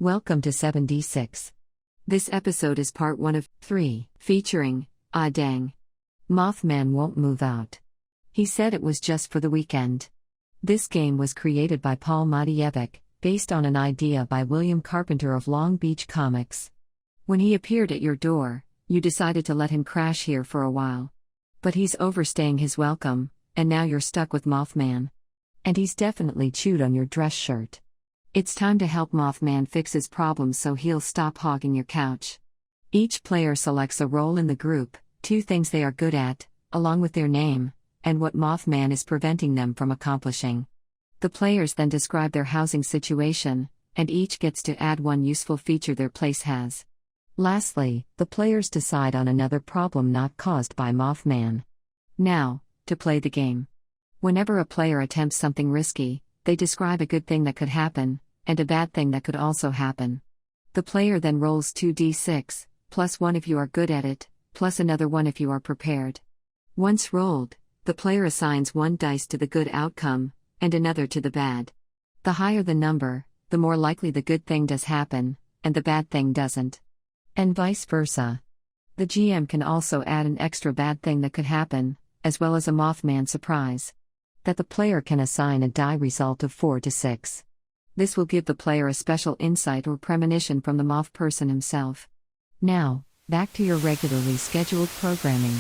Welcome to 7D6. This episode is part 1 of 3, featuring, dang. Mothman won't move out. He said it was just for the weekend. This game was created by Paul Matievic, based on an idea by William Carpenter of Long Beach Comics. When he appeared at your door, you decided to let him crash here for a while. But he's overstaying his welcome, and now you're stuck with Mothman. And he's definitely chewed on your dress shirt. It's time to help Mothman fix his problems so he'll stop hogging your couch. Each player selects a role in the group, 2 things they are good at, along with their name, and what Mothman is preventing them from accomplishing. The players then describe their housing situation, and each gets to add 1 useful feature their place has. Lastly, the players decide on another problem not caused by Mothman. Now, to play the game. Whenever a player attempts something risky, they describe a good thing that could happen, and a bad thing that could also happen. The player then rolls 2d6, plus 1 if you are good at it, plus another 1 if you are prepared. Once rolled, the player assigns 1 dice to the good outcome, and another to the bad. The higher the number, the more likely the good thing does happen, and the bad thing doesn't. And vice versa. The GM can also add an extra bad thing that could happen, as well as a Mothman surprise. That the player can assign a die result of 4 to 6. This will give the player a special insight or premonition from the moth person himself. Now, back to your regularly scheduled programming.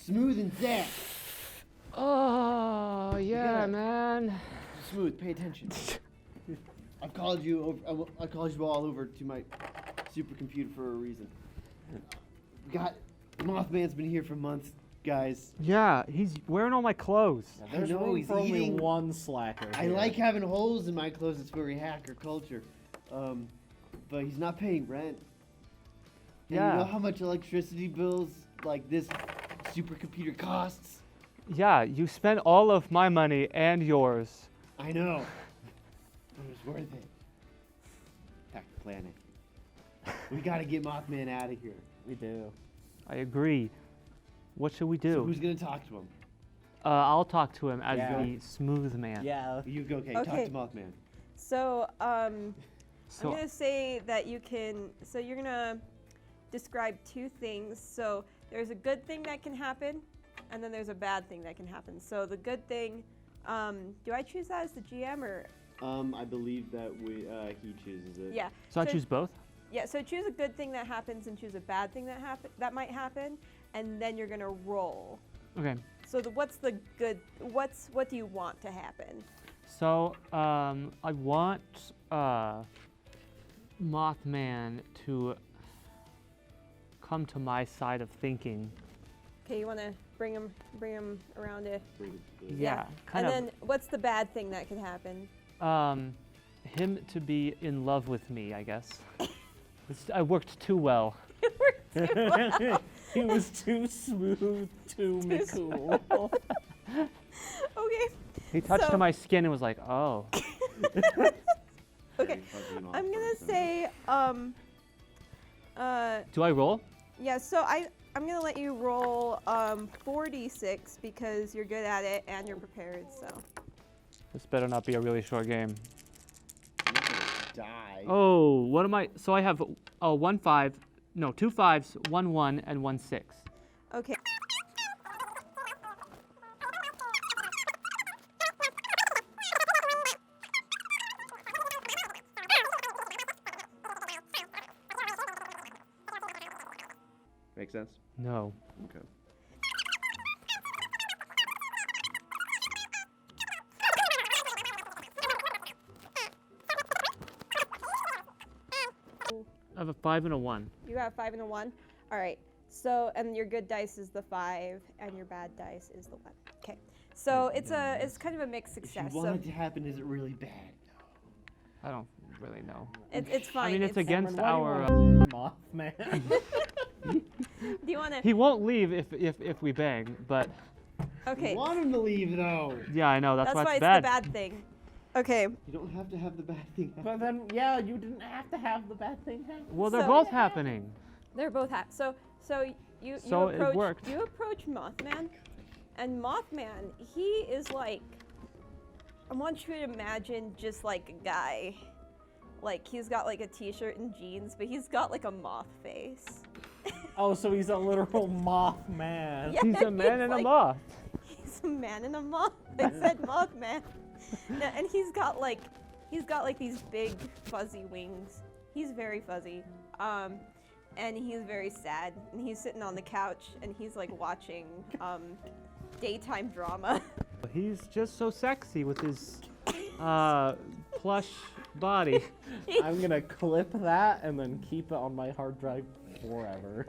Smooth and Zach. Oh, yeah, man. Smooth, pay attention. I called you all over to my supercomputer for a reason. Mothman's been here for months, guys. Yeah, he's wearing all my clothes. There's room for only one slacker. I like having holes in my clothes. It's very hacker culture. But he's not paying rent. And Yeah. you know how much electricity bills like this supercomputer costs? Yeah, you spent all of my money and yours. I know. It was worth it. Hack the planet. We gotta get Mothman out of here. We do. I agree. What should we do? So who's gonna talk to him? I'll talk to him as Yeah. the smooth man. Yeah. You go, okay, Okay. talk to Mothman. So, So, I'm gonna say that you can. So you're gonna describe 2 things. So there's a good thing that can happen, and then there's a bad thing that can happen. So the good thing, do I choose that as the GM or? I believe that he chooses it. Yeah. so I choose both? Yeah. So choose a good thing that happens and choose a bad thing that might happen, and then you're gonna roll. Okay. So what's the good? What do you want to happen? So, I want Mothman to come to my side of thinking. Okay, you wanna bring him around it. Yeah, kind And of. then what's the bad thing that could happen? Him to be in love with me, I guess. I worked too well. He was too smooth, too cool. Okay. He touched So- my skin and was like, oh. Okay. I'm gonna say, Do I roll? yeah. So I'm gonna let you roll 4d6 because you're good at it and you're prepared. So. This better not be a really short game. Die. Oh, what am I? So I have 1 5, no, 2 5s, 1 1, and 1 6. Okay. Make sense? No. Okay. I have a 5 and a 1. You got a 5 and a 1. All right. So and your good dice is the 5, and your bad dice is the 1. Okay. So it's kind of a mixed If success. you want it to happen, is it really bad? I don't. really know. It's fine. I mean, it's against Cameron, why our. do you wanna Mothman. Do you want to? He won't leave if we bang, but Okay. You want him to leave, though. yeah, I know that's why why it's it's bad. the bad thing. Okay. You don't have to have the bad thing happen. But then, yeah, you didn't have to have the bad thing happen. Well, they're So- both happening. They're both so you So it approach worked. you approach Mothman, and Mothman, he is like, I want you to imagine just like a guy, like he's got like a t-shirt and jeans, but he's got like a moth face. Oh, so he's a literal Mothman. Yeah, He's a man and a like- moth. He's a man in a moth. I said Mothman. No, and he's got like these big fuzzy wings. He's very fuzzy. And he's very sad. And he's sitting on the couch and he's like watching daytime drama. He's just so sexy with his plush body. I'm gonna clip that and then keep it on my hard drive forever.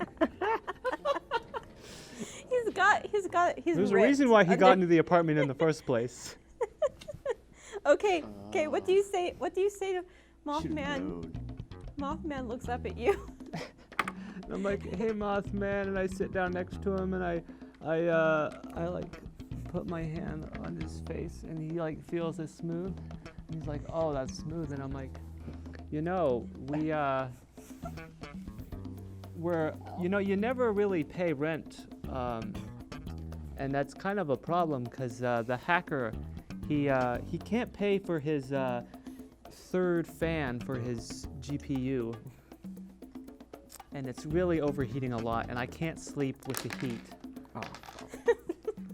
He's There's a ripped reason why he under- got into the apartment in the first place. Okay, what do you say? What do you say to Should've Mothman? known. Mothman looks up at you. And I'm like, hey Mothman, and I sit down next to him and I like put my hand on his face and he like feels it smooth. And he's like, oh, that's smooth. And I'm like, you know, we're, you know, you never really pay rent. And that's kind of a problem because the hacker, he can't pay for his third fan for his GPU. And it's really overheating a lot, and I can't sleep with the heat.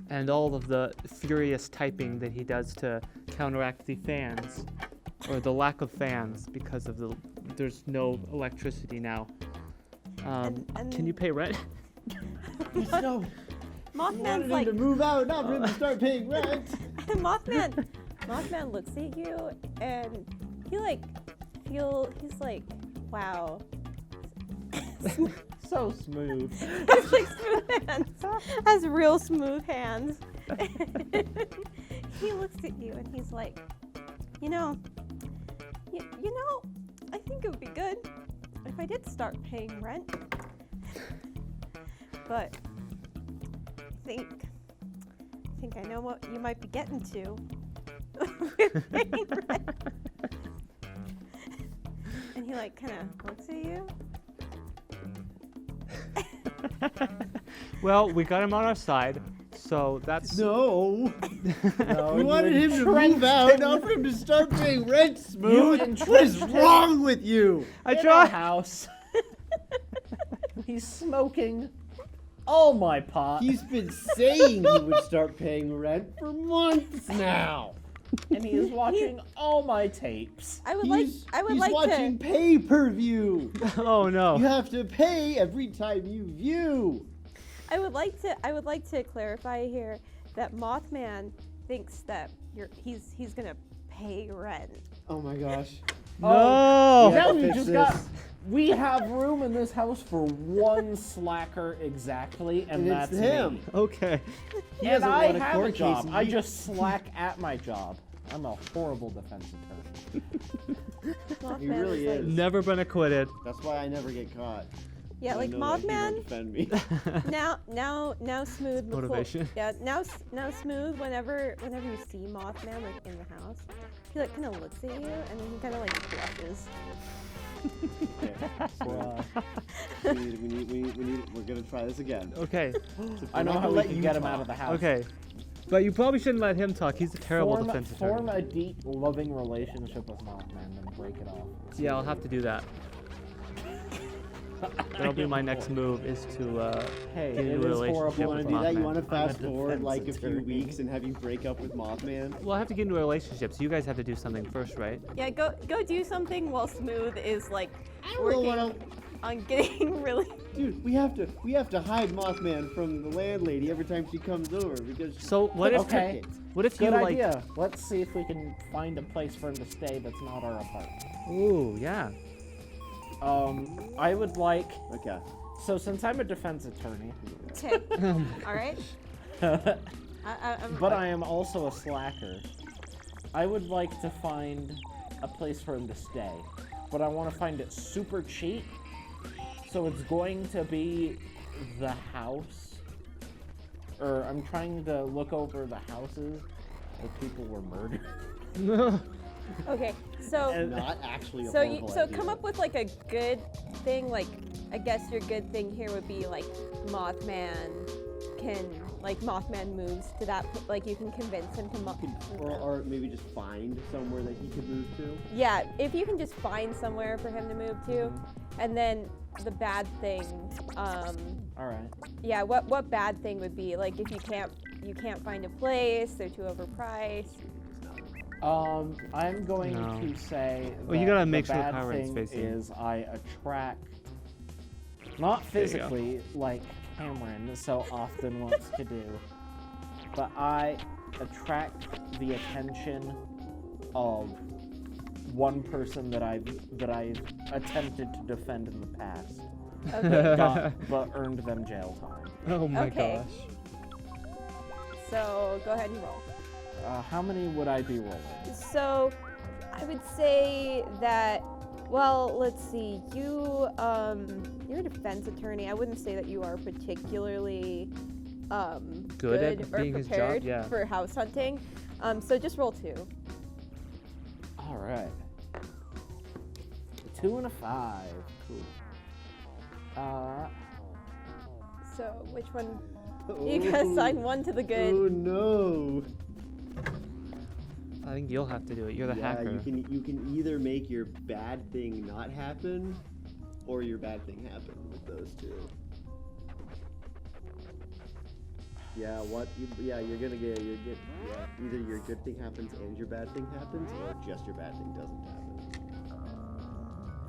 And all of the furious typing that he does to counteract the fans, or the lack of fans because of there's no electricity now. And Can you pay rent? No. Mothman's Wanted like, him to move out, not for him to start paying rent. Mothman looks at you and he like he's like, wow. So smooth. It's like smooth hands. Has real smooth hands. He looks at you and he's like, you know, I think it would be good if I did start paying rent. But I think I know what you might be getting to with paying rent. And he like kind of looks at you. Well, we got him on our side, so that's No. No, We you wanted him to entrenched move out, him not for him to start paying rent, You Smooth. What is entrenched him wrong with you? I in our tried. house. He's smoking all my pot, He's been saying he would start paying rent for months now. and he is watching all my tapes. I would He's like watching to. pay-per-view. Oh no. You have to pay every time you view. I would like to clarify here that Mothman thinks that he's gonna pay rent. Oh my gosh. No. Yeah. Now to we fix just this. got. We have room in this house for one slacker exactly, and And that's it's him. me. Okay. He And doesn't I want a have a court job. case. I just slack at my job. I'm a horrible defense attorney. Mothman really like, is. Never been acquitted. That's why I never get caught. yeah, I like know that he Mothman. won't defend me. Now Smooth. before- Motivation. Yeah, now Smooth. Whenever you see Mothman like in the house, he like kind of looks at you and then he kind of like blushes. We're gonna try this again. Okay. I know not how gonna we let can you get him talk. out of the house. Okay. But you probably shouldn't let him talk. He's a terrible defense Form attorney. a deep, loving relationship with Mothman, and then break it off. Yeah, I'll have to do that. That'll be my next move is to Hey, get it into a is relationship horrible. You with want to do that? You Mothman. want to fast I'm a forward defense like a few attorney. weeks and have you break up with Mothman? Well, I have to get into a relationship, so you guys have to do something first, right? Yeah, go do something while Smooth is like I don't working know on getting really. Dude, we have to hide Mothman from the landlady every time she comes over because So what if Okay. what if you Good like idea. Let's see if we can find a place for him to stay that's not our apartment. Ooh, yeah. I would like. Okay. So since I'm a defense attorney, Okay. All right. I'm, but I am also a slacker, I would like to find a place for him to stay, but I want to find it super cheap. So it's going to be the house, or I'm trying to look over the houses where people were murdered. Okay, so Not actually a so horrible idea. come up with like a good thing. Like, I guess your good thing here would be like Mothman moves to that. Like, you can convince him to Or maybe just find somewhere that he could move to. Yeah, if you can just find somewhere for him to move to, and then the bad thing. All right. Yeah, what bad thing would be like if you can't find a place, they're too overpriced. I'm going No. to say Well, you that gotta make the sure the bad power is thing facing. is I attract, not There you go. physically like Cameron so often wants to do, but I attract the attention of one person that I've attempted to defend in the past, Okay, but earned them jail time. Oh my Okay. gosh. so go ahead and roll. How many would I be rolling? So I would say that, well, let's see, you're a defense attorney. I wouldn't say that you are particularly Good at or being his job, prepared yeah. for house hunting. So just roll 2. All right. 2 and a 5. Cool. So which one? You gotta assign one to the good. Oh no! I think you'll have to do it. You're the Yeah, hacker. you can either make your bad thing not happen, or your bad thing happen with those two. Yeah, you're gonna get either your good thing happens and your bad thing happens, or just your bad thing doesn't happen.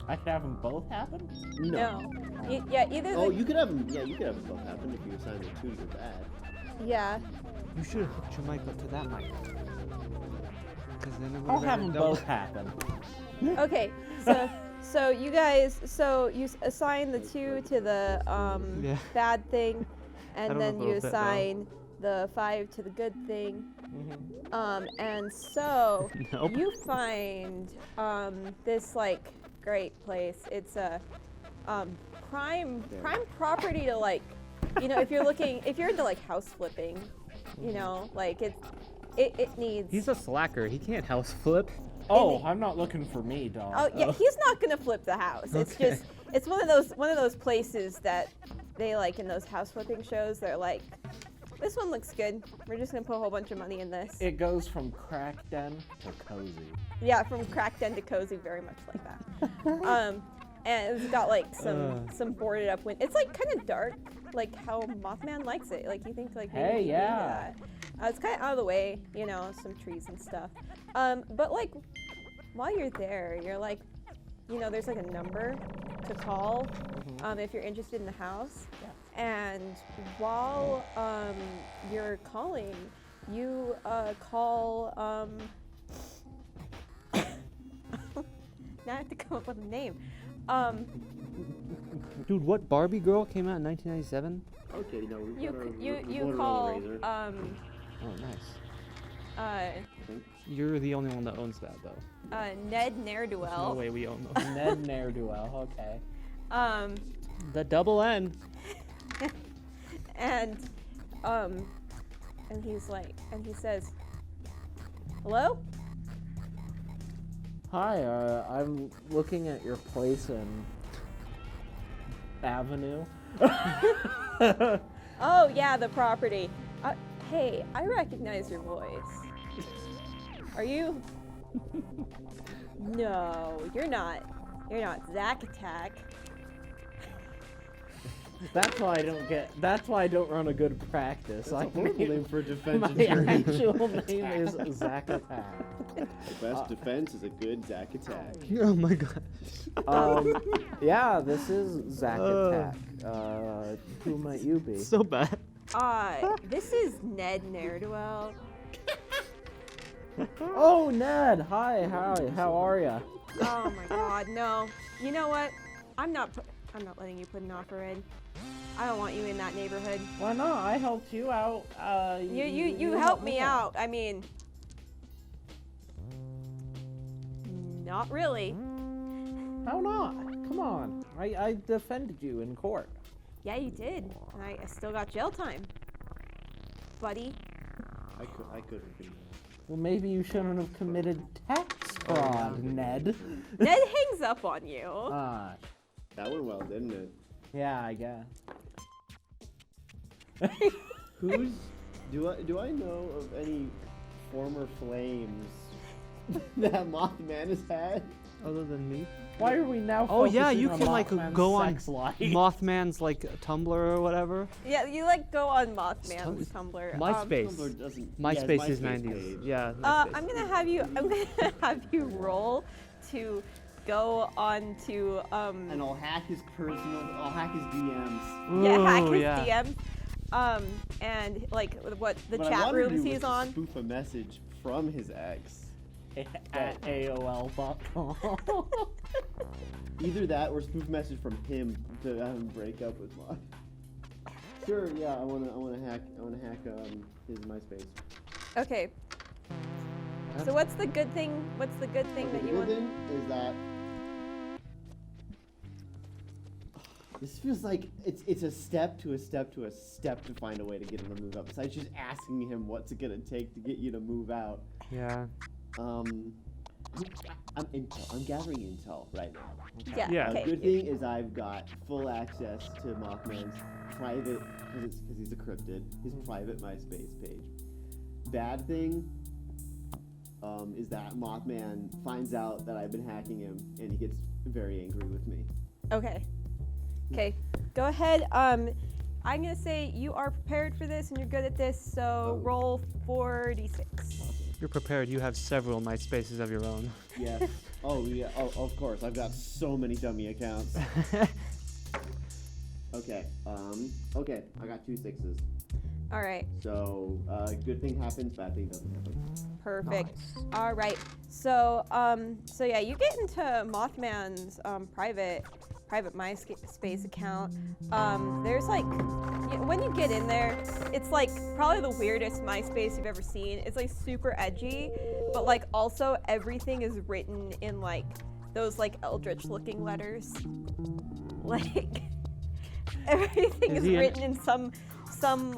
I could have them both happen? No. Yeah, either Oh, the, you could have them. Yeah, you could have them both happen if you assign the two to your bad. yeah. You should have hooked your mic up to that mic. Because then it would I'll have them double. both happen. Okay, so you guys, you assign the 2 to the Yeah. bad thing, I and don't then know if you it'll fit well. assign the 5 to the good thing. And so Nope. you find this like great place. It's a prime property to, like, you know, if you're into like house flipping, you know, like it needs. He's a slacker. He can't house flip. Oh, I'm not looking for me, dog. Oh yeah, he's not gonna flip the house. It's Okay. just it's one of those places that they like in those house flipping shows. They're like, this one looks good. We're just gonna put a whole bunch of money in this. It goes from crack den to cozy. Yeah, from cracked den to cozy, very much like that. And it's got like some boarded up It's like kind of dark, like how Mothman likes it. Like, you think like maybe Hey, he'd be into yeah. that. It's kind of out of the way, you know, some trees and stuff. But like while you're there, you're like, you know, there's like a number to call if you're interested in the house. And while you're calling, you call. Now I have to come up with a name. Dude, what Barbie girl came out in 1997? Okay, no, we've You got our, you we're you going call around the razor. Oh, nice. uh You're the only one that owns that, though. Ned No Ne'er-do-well. way we own those. Ned Ne'er-do-well, okay. The double N. And he's like, and he says, "Hello? Hi, I'm looking at your place in Avenue. Oh yeah, the property. Hey, I recognize your voice. Are you? No, you're not. You're not Zack Attack. That's why I don't run a good practice. That's a horrible name for a defense My attorney. actual name is Zack Attack. The best defense is a good Zack attack. Oh my gosh. Yeah, this is Zack Attack. Who might you be? So bad. This is Ned Ne'er-do-well. Oh, Ned. Hi. How are ya? Oh my God, no. You know what? I'm not letting you put an offer in. I don't want you in that neighborhood. Why not? I helped you out. You helped me out. I mean, Not really. How not? Come on. I defended you in court. Yeah, you did. And I still got jail time. Buddy. I could have been. Well, maybe you shouldn't have committed tax fraud, Ned. Ned hangs up on you. That went well, didn't it? Yeah, I guess. Do I know of any former flames that Mothman has had? Other than me? Why are we now Oh yeah, focusing you on can like Mothman's go on sex life? Mothman's like Tumblr or whatever. Yeah, you like go on Mothman's Tumblr. MySpace. Tumblr doesn't. MySpace is MySpace 90s. page. Yeah. MySpace. I'm gonna have you roll to go on to And I'll hack his I'll hack his DMs. hack Ooh, his yeah. DMs. And like what the What I chat wanted to rooms do he's was on. spoof a message from his ex. At AOL.com. Either that or spoof message from him to have him break up with Moth. Sure, yeah, I wanna hack his MySpace. Okay. So what's the good thing? What's the good thing But that the you good want? thing is that this feels like it's a step to a step to a step to find a way to get him to move up. Besides just asking him what's it gonna take to get you to move out. Yeah. I'm gathering intel right now. Yeah. Yeah. Okay. Good thing is I've got full access to Mothman's private, because he's a cryptid, his private MySpace page. Bad thing is that Mothman finds out that I've been hacking him, and he gets very angry with me. Okay. Okay. Go ahead. I'm gonna say you are prepared for this and you're good at this. So roll 4d6. You're prepared. You have several MySpaces of your own. Yes. Oh yeah. Oh, of course. I've got so many dummy accounts. Okay. Okay. I got 2 6s. All right. So good thing happens, bad thing doesn't happen. Perfect. All right. So so yeah, you get into Mothman's private MySpace account. There's like when you get in there, it's like probably the weirdest MySpace you've ever seen. It's like super edgy, but like also everything is written in like those like eldritch looking letters. Like everything is written in some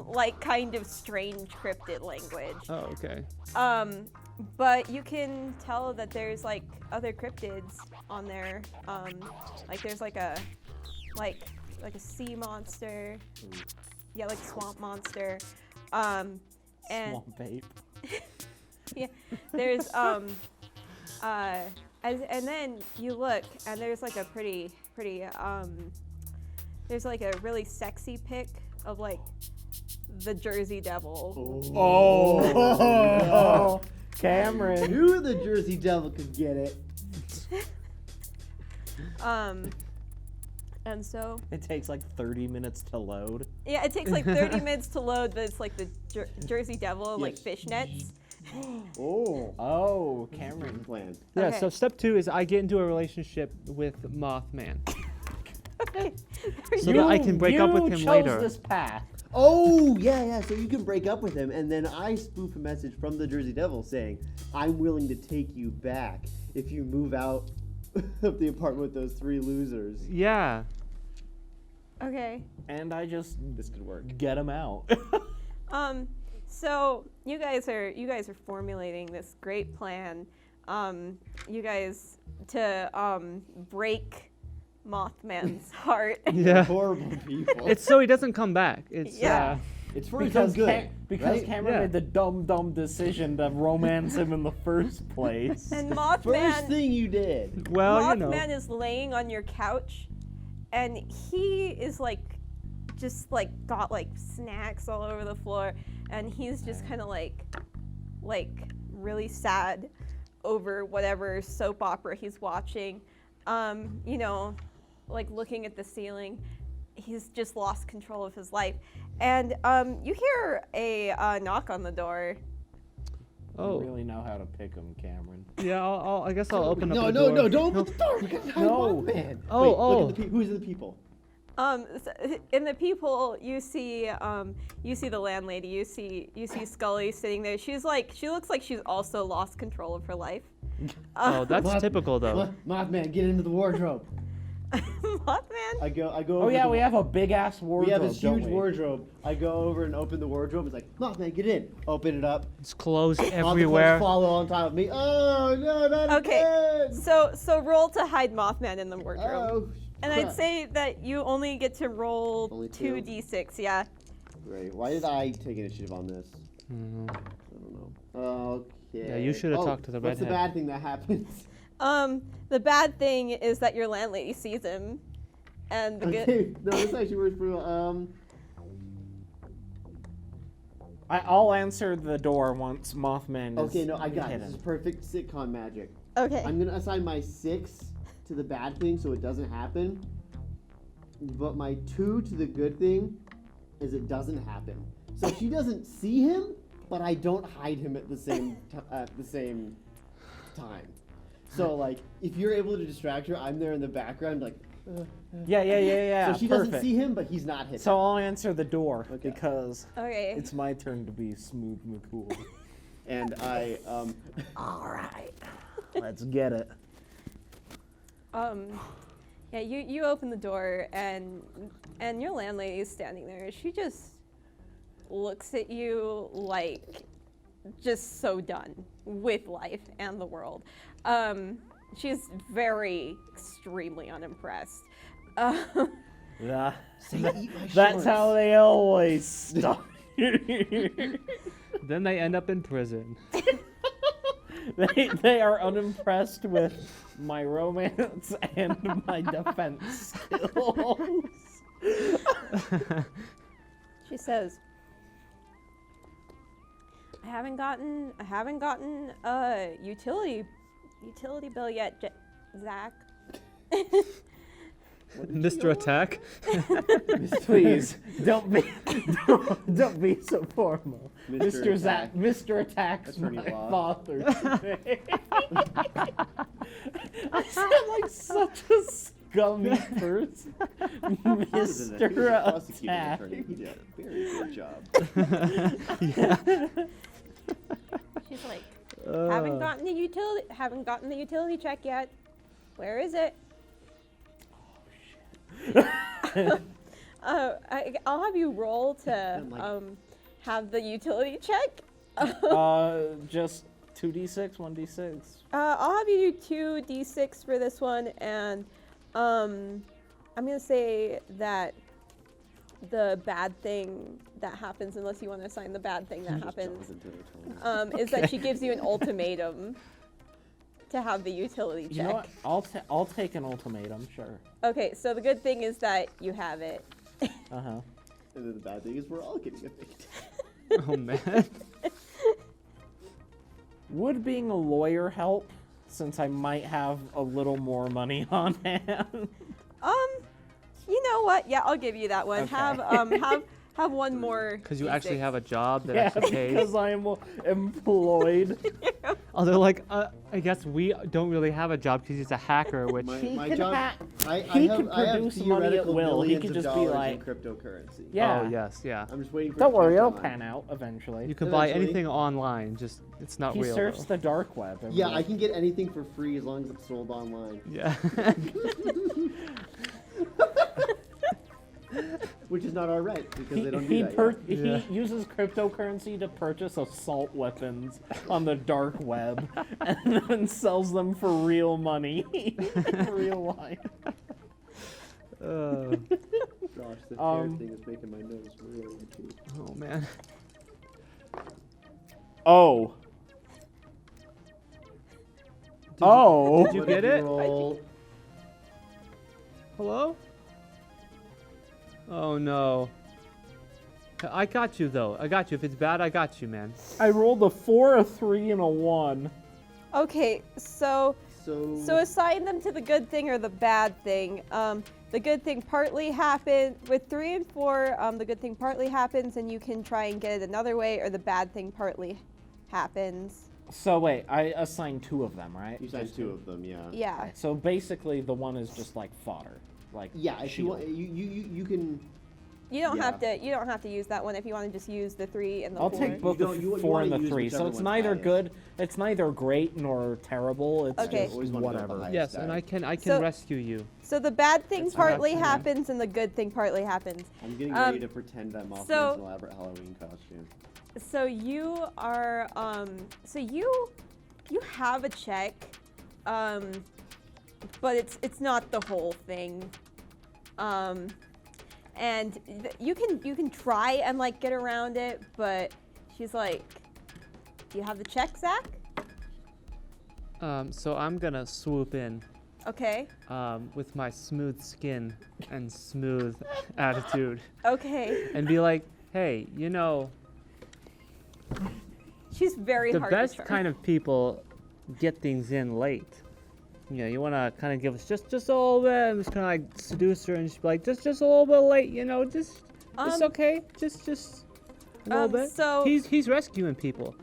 like kind of strange cryptid language. Oh, okay. But you can tell that there's like other cryptids on there. Like there's like a sea monster. Yeah, like a swamp monster. And Swamp ape. yeah, there's and then you look and there's like a pretty there's like a really sexy pic of like the Jersey Devil. Oh, Cameron. Knew the Jersey Devil could get it. And so It takes like 30 minutes to load. yeah, it takes like 30 minutes to load, but it's like the Jersey Devil, like Yes. fishnets. Oh, Cameron. Plan. Yeah. Okay. So step 2 is I get into a relationship with Mothman, so that I can break up with him You chose later. this path. Oh, yeah. So you can break up with him, and then I spoof a message from the Jersey Devil saying, I'm willing to take you back if you move out of the apartment with those 3 losers. Yeah. Okay. And I just This could work. get him out. So you guys are formulating this great plan. You guys to break Mothman's heart. Yeah. Horrible people. It's so he doesn't come back. It's Yeah. It's for his own good. Because right? Cameron Yeah. made the dumb decision to romance him in the first place. And First Mothman thing you did. well, you know. Mothman is laying on your couch, and he is like, just like got like snacks all over the floor, and he's just kind of like really sad over whatever soap opera he's watching. You know, like looking at the ceiling. He's just lost control of his life, and you hear a knock on the door. Oh. You really know how to pick him, Cameron. Yeah. I guess I'll open up No, the no, door. no, don't open the door. No. Man. Oh, Wait, oh. Look at the who's the people? In the people, you see the landlady. You see Scully sitting there. She looks like she's also lost control of her life. Oh, that's typical though. Mothman, get into the wardrobe. Mothman? I go Oh over yeah, the- we have a big ass wardrobe. We have this don't huge we? wardrobe. I go over and open the wardrobe. It's like, Mothman, get in. Open it up. It's clothes All the clothes everywhere. follow on top of me. Oh no, not Okay, again. so roll to hide Mothman in the wardrobe. Oh, And I'd crap. say that you only get to roll Only 2d6, yeah. Great. Why did I take initiative on this? Mhm. I don't know. Okay. Yeah, you should have Oh, talked to the What's the redhead. bad thing that happens? The bad thing is that your landlady sees him. And the good Okay. No, this actually works pretty well. I'll answer the door once Mothman is Okay, no, I got it. hidden. This is perfect sitcom magic. Okay. I'm gonna assign my 6 to the bad thing so it doesn't happen, but my 2 to the good thing is it doesn't happen. So she doesn't see him, but I don't hide him at the same time. So like, if you're able to distract her, I'm there in the background like. Yeah. So she perfect. doesn't see him, but he's not hidden. So I'll answer the door Okay. because Okay. it's my turn to be smooth McCool. And I All right, let's get it. Yeah, you open the door and your landlady is standing there. She just looks at you like just so done with life and the world. She's extremely unimpressed. Yeah, say, "Eat my that's shorts." how they always start. Then they end up in prison. they are unimpressed with my romance and my defense skills. She says, I haven't gotten a utility bill yet, Zach. Mr. Attack. Please don't be so formal, Mr. Zach. Mr. Attack's Attorney my law. father today. I sound like such a scummy person, Mr. Prosecuting Attack. attorney. He did a very good job. She's like, haven't gotten the utility check yet. Where is it? I'll have you roll to like- have the utility check. Just 2d6, 1d6. I'll have you do 2d6 for this one, and I'm gonna say that the bad thing that happens, unless you want to assign the bad thing that happens, is that she gives you an ultimatum to have the utility check. You know what? I'll take an ultimatum, sure. Okay, so the good thing is that you have it. Uh-huh. And then the bad thing is we're all getting evicted. Oh man. Would being a lawyer help, since I might have a little more money on hand? You know what? Yeah, I'll give you that one. Okay. Have one more. Because you actually D6. have a job that Yeah, actually pays. because I'm employed. Oh, they're like, I guess we don't really have a job because he's a hacker, which My can job. hack- I he have, can I have produce money at theoretical will. He billions could of just be dollars like- in cryptocurrency. Yeah. Oh yes, yeah. I'm just waiting for. Don't it to worry, catch it'll on. pan out eventually. You can buy Eventually. anything online. Just it's not He real. surfs though. the dark web. Yeah, I can get anything for free as long as it's sold online. Yeah. Which is not our right because they don't He do that. yet. Yeah. he uses cryptocurrency to purchase assault weapons on the dark web and then sells them for real money in real life. Oh Gosh, the Um, hair thing is making my nose really itchy. man. Oh. Did you What get did it? roll? Hello? Oh no. I got you though. I got you. If it's bad, I got you, man. I rolled a 4, a 3, and a 1. Okay, so So assign them to the good thing or the bad thing. The good thing partly happened with 3 and 4. The good thing partly happens, and you can try and get it another way, or the bad thing partly happens. So wait, I assigned 2 of them, right? you signed 2 of them, yeah. Yeah. So basically, the one is just like fodder, like Yeah, if you shield. want, you can You don't Yeah. have to. You don't have to use that one if you want to just use the 3 and the I'll 4. take both don't- the you 4 and wanna the use 3. So whichever it's one's neither highest. good. It's neither great nor terrible. It's Okay. just Always wanna go with the whatever. highest Yes, die. and I can So- rescue you. So the bad thing That's partly fine. happens and the good thing partly happens. I'm getting Um, ready to pretend I'm Mothman's so- elaborate Halloween costume. So you are so you have a check, but it's not the whole thing. And you can try and like get around it, but she's like, "Do you have the check, Zach?" So I'm gonna swoop in Okay. with my smooth skin and smooth attitude Okay. and be like, hey, you know, She's very the hard best to charm. kind of people get things in late. You know, you want to kind of give us just a little bit, and just kind of like seduce her and just be like, just a little bit late, you know, just okay, just a little bit. so- he's rescuing people.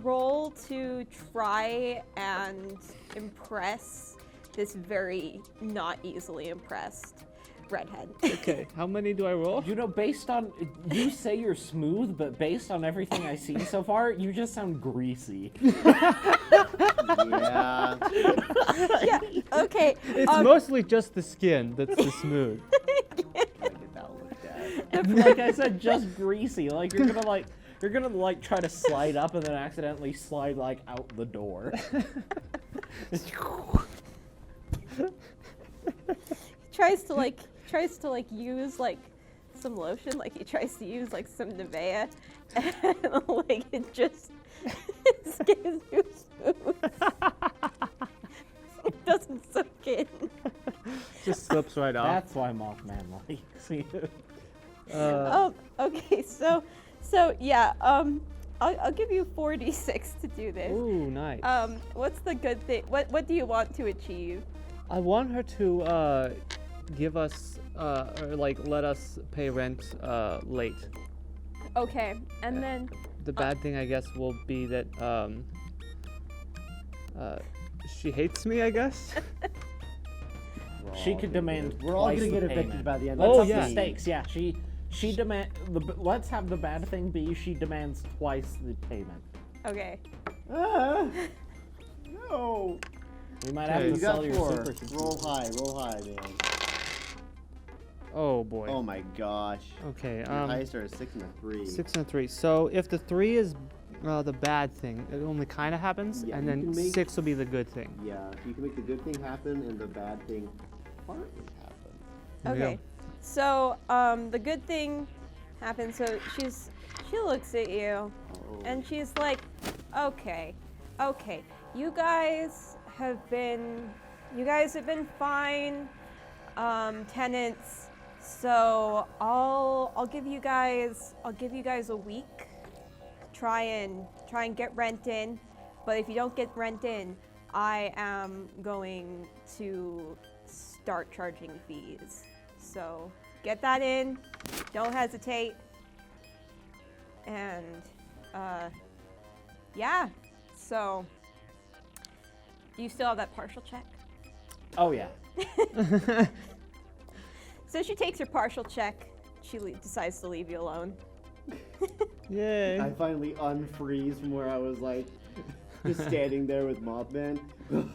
Roll to try and impress this very not easily impressed redhead. Okay, how many do I roll? You know, based on you say you're smooth, but based on everything I've seen so far, you just sound greasy. Yeah. Yeah. Okay. It's mostly just the skin that's the smooth. Gotta get that looked at. Like I said, just greasy. Like you're gonna try to slide up and then accidentally slide like out the door. tries to like use like some lotion, like he tries to use like some Nivea, and like it just his skin is too smooth. It doesn't soak in. Just slips right off. That's why Mothman likes you. Okay, so yeah, I'll give you 4d6 to do this. Ooh, nice. What's the good thing? What do you want to achieve? I want her to give us or like let us pay rent late. Okay, and then The bad thing, I guess, will be that she hates me, I guess. She could demand. We're all twice gonna the get evicted payment. by the end Let's Oh, of the up yeah. the stakes. Yeah, she demand. Let's have the bad thing be she demands twice the payment. okay. No. We might Okay. have to You sell got your 4. super computer. Roll high, man. Oh boy. Oh my gosh. Okay. Your highest are a 6 and a 3. 6 and 3. So if the 3 is the bad thing, it only kind of happens, Yeah, and you then can make- 6 will be the good thing. Yeah, you can make the good thing happen and the bad thing partly happen. There we go. Okay. So the good thing happens. So she looks at you Oh. and she's like, okay, you guys have been fine tenants. So I'll give you guys a week. Try and get rent in, but if you don't get rent in, I am going to start charging fees. So get that in, don't hesitate, and yeah. So do you still have that partial check? Oh yeah. So she takes her partial check. She decides to leave you alone. Yay. I finally unfreeze from where I was like just standing there with Mothman. Took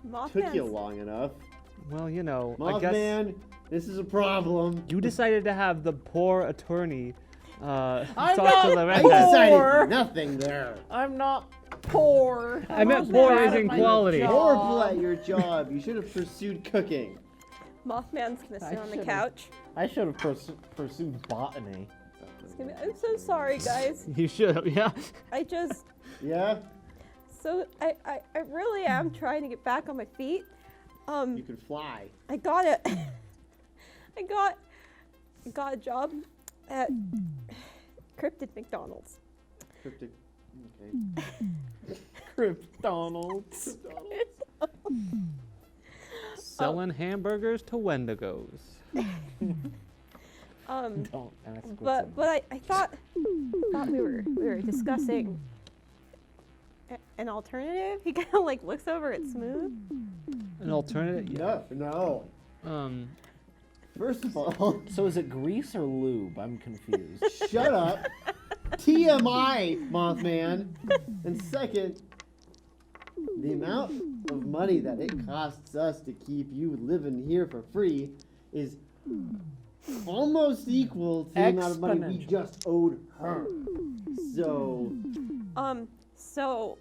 you Mothman's long enough. Well, you know, I guess Mothman, this is a problem. you decided to have the poor attorney talk not to the I redhead. decided nothing there. I'm not poor. I meant I'm poor bad as at in my quality. job. Horrible at your job. You should have pursued cooking. Mothman's gonna sit on the should've. couch. I should have pursued botany. He's gonna be, I'm so sorry, guys. You should have, yeah. I just Yeah? so I really am trying to get back on my feet. You can fly. I got it. I got a job at Cryptid McDonald's. Cryptic. Okay. McDonald's. Selling hamburgers to Wendigos. Don't ask. But I thought we were discussing an alternative. He kind of like looks over at Smooth. An alternative? Yeah. No. Um, First of all, So is it grease or lube? I'm confused. shut up. TMI, Mothman. And second, the amount of money that it costs us to keep you living here for free is almost equal to the amount of money we Exponential. just owed her. So, So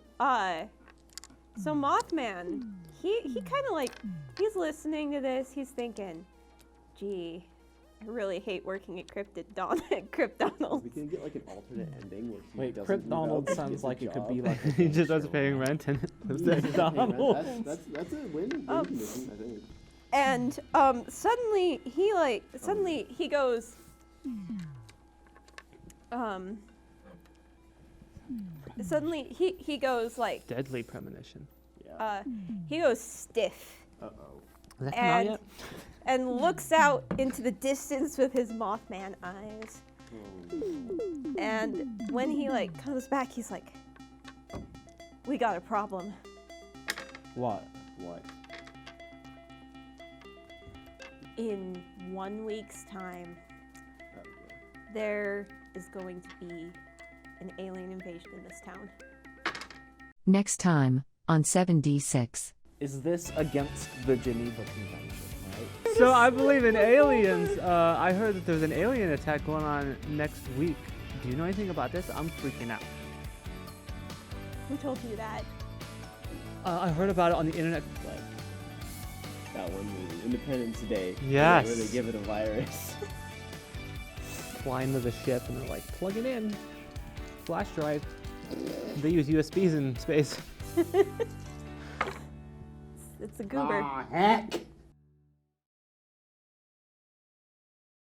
Mothman, he kind of like, he's listening to this, he's thinking, gee, I really hate working at Cryptdonald's. we can get like an alternate ending where she Wait, doesn't Crypt move out Donald to sounds get the like it could job. be like a He just gangster starts paying one. rent and lives Yeah, at hey, man, McDonald's. that's a win condition, I think. And suddenly he goes, suddenly he goes like, Deadly premonition. Yeah. he goes stiff. Uh-oh. Has that come out And yet? and looks out into the distance with his Mothman eyes. And when he like comes back, he's like, "We got a problem. What? What? In 1 week's time, Oh, yeah. there is going to be an alien invasion in this town." Next time, on 7D6. Is this against the Geneva Convention, right? So I believe in aliens. I heard that there's an alien attack going on next week. Do you know anything about this? I'm freaking out. Who told you that? I heard about it on the internet. Like that one movie, Independence Day. Yes. Where they give it a virus. Fly into the ship and they're like, plug it in. Flash drive. They use USBs in space. It's a goober. Ah, heck.